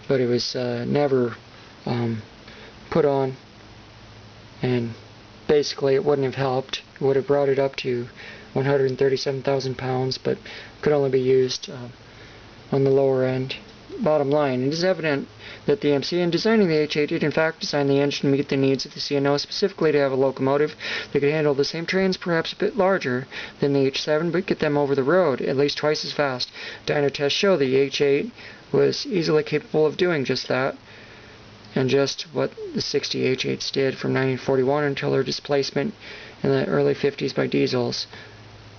but it was never put on, and basically it wouldn't have helped. It would have brought it up to 137,000 pounds, but could only be used on the lower end. Bottom line, it is evident that the MC, in designing the H8, did in fact design the engine to meet the needs of the C&O, specifically to have a locomotive that could handle the same trains, perhaps a bit larger than the H7, but get them over the road at least twice as fast. Dyno tests show the H8 was easily capable of doing just that, and just what the 60 H8s did from 1941 until their displacement in the early 50s by diesels.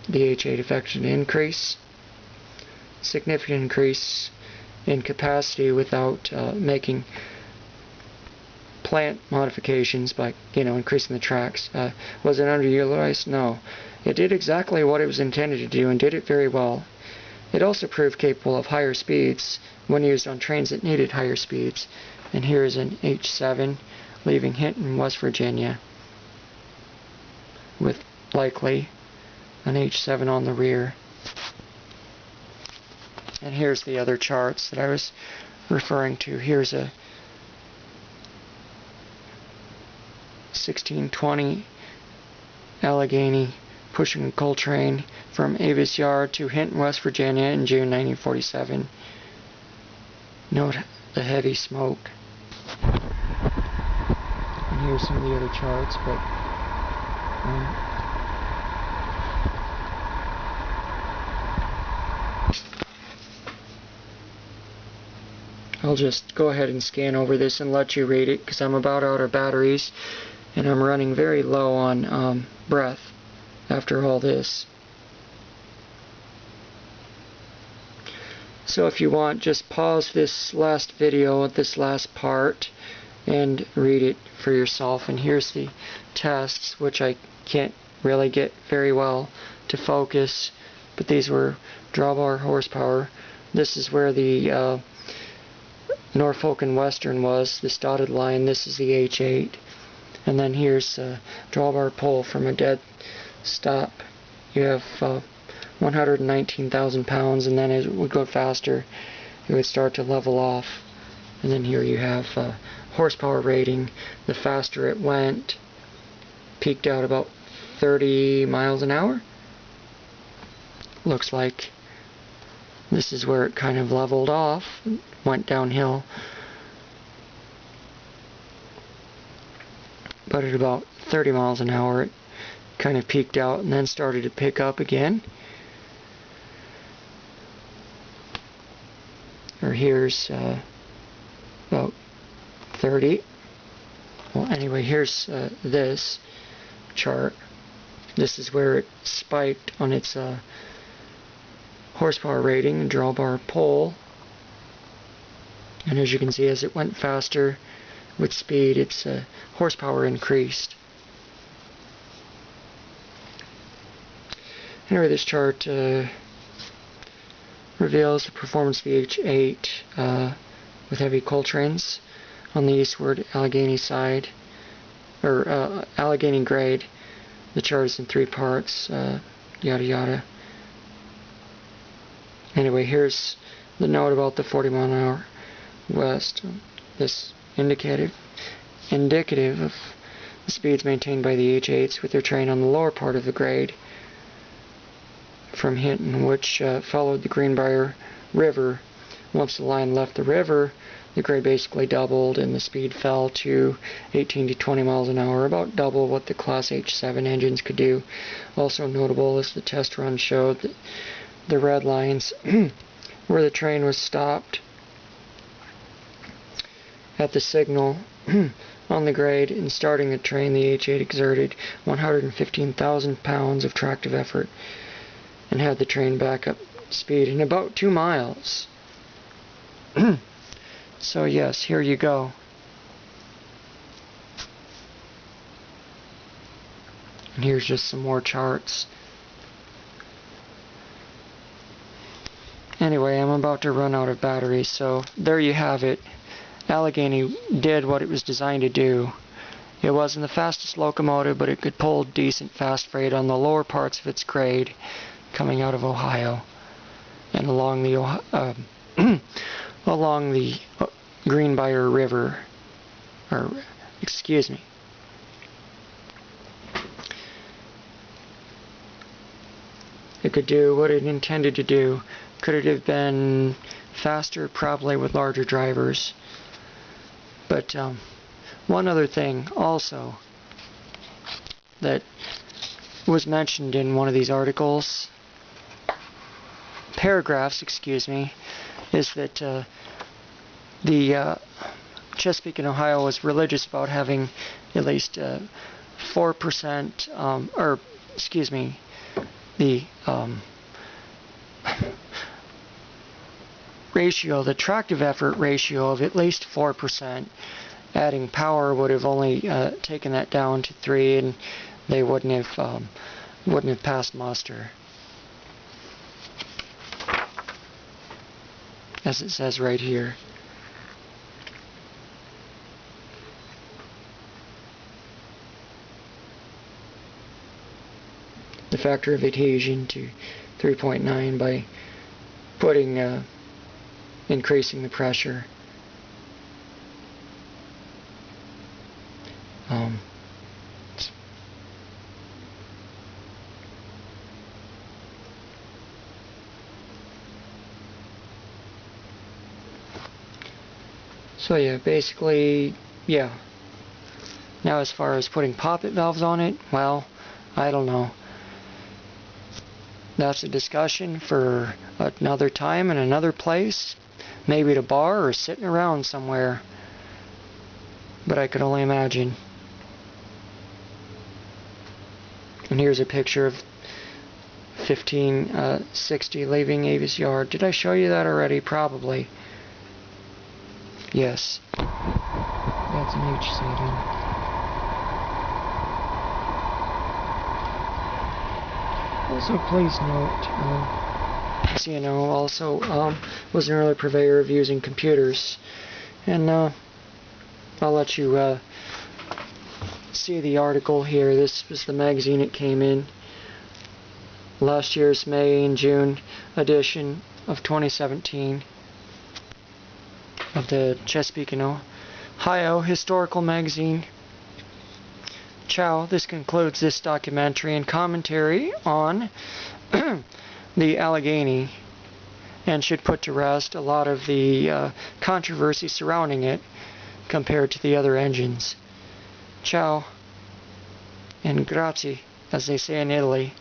The H8 effected an significant increase in capacity without making plant modifications by increasing the tracks. Was it underutilized? No. It did exactly what it was intended to do and did it very well. It also proved capable of higher speeds when used on trains that needed higher speeds. And here's an H7 leaving Hinton, West Virginia, with likely an H7 on the rear. And here's the other charts that I was referring to. Here's a 1620 Allegheny pushing a coal train from Avis Yard to Hinton, West Virginia in June 1947. Note the heavy smoke. And here's some of the other charts, but I'll just go ahead and scan over this and let you read it, because I'm about out of batteries and I'm running very low on breath after all this. So if you want, just pause this last video, this last part, and read it for yourself. And here's the tests, which I can't really get very well to focus, but these were drawbar horsepower. This is where the Norfolk and Western was, this dotted line. This is the H8. And then here's drawbar pull from a dead stop. You have 119,000 pounds, and then as it would go faster, it would start to level off. And then here you have horsepower rating. The faster it went, peaked out about 30 miles an hour. Looks like this is where it kind of leveled off, went downhill. But at about 30 miles an hour, it kind of peaked out and then started to pick up again. Or here's about 30. Well, anyway, here's this chart. This is where it spiked on its horsepower rating and drawbar pull. And as you can see, as it went faster with speed, its horsepower increased. Anyway, this chart reveals the performance of the H8 with heavy coal trains on the eastward Allegheny side, or Allegheny grade. The chart is in 3 parts, yada yada. Anyway, here's the note about the 40 mile an hour west. This indicative of the speeds maintained by the H8s with their train on the lower part of the grade from Hinton, which followed the Greenbrier River. Once the line left the river, the grade basically doubled and the speed fell to 18 to 20 miles an hour, about double what the Class H7 engines could do. Also notable is the test run showed that the red lines where the train was stopped at the signal on the grade. In starting the train, the H8 exerted 115,000 pounds of tractive effort and had the train back up speed in about 2 miles. So yes, here you go. And here's just some more charts. Anyway, I'm about to run out of batteries, so there you have it. Allegheny did what it was designed to do. It wasn't the fastest locomotive, but it could pull decent fast freight on the lower parts of its grade coming out of Ohio and along the Greenbrier River, or excuse me. It could do what it intended to do. Could it have been faster? Probably, with larger drivers. But one other thing also that was mentioned in one of these articles, paragraphs, excuse me, is that the Chesapeake and Ohio was religious about having at least 4%, or excuse me, the ratio, the tractive effort ratio of at least 4%. Adding power would have only taken that down to 3, and they wouldn't have passed muster, as it says right here. The factor of adhesion to 3.9 by putting increasing the pressure. So yeah, basically, yeah. Now as far as putting poppet valves on it, well, I don't know. That's a discussion for another time in another place. Maybe at a bar or sitting around somewhere. But I could only imagine. And here's a picture of 1560 leaving Avis Yard. Did I show you that already? Probably. Yes. That's an H8. Also, please note, CNO also was an early purveyor of using computers. And I'll let you see the article here. This was the magazine it came in. Last year's May and June edition of 2017 of the Chesapeake and Ohio Historical Magazine. Ciao. This concludes this documentary and commentary on the Allegheny, and should put to rest a lot of the controversy surrounding it compared to the other engines. Ciao, and grazie, as they say in Italy.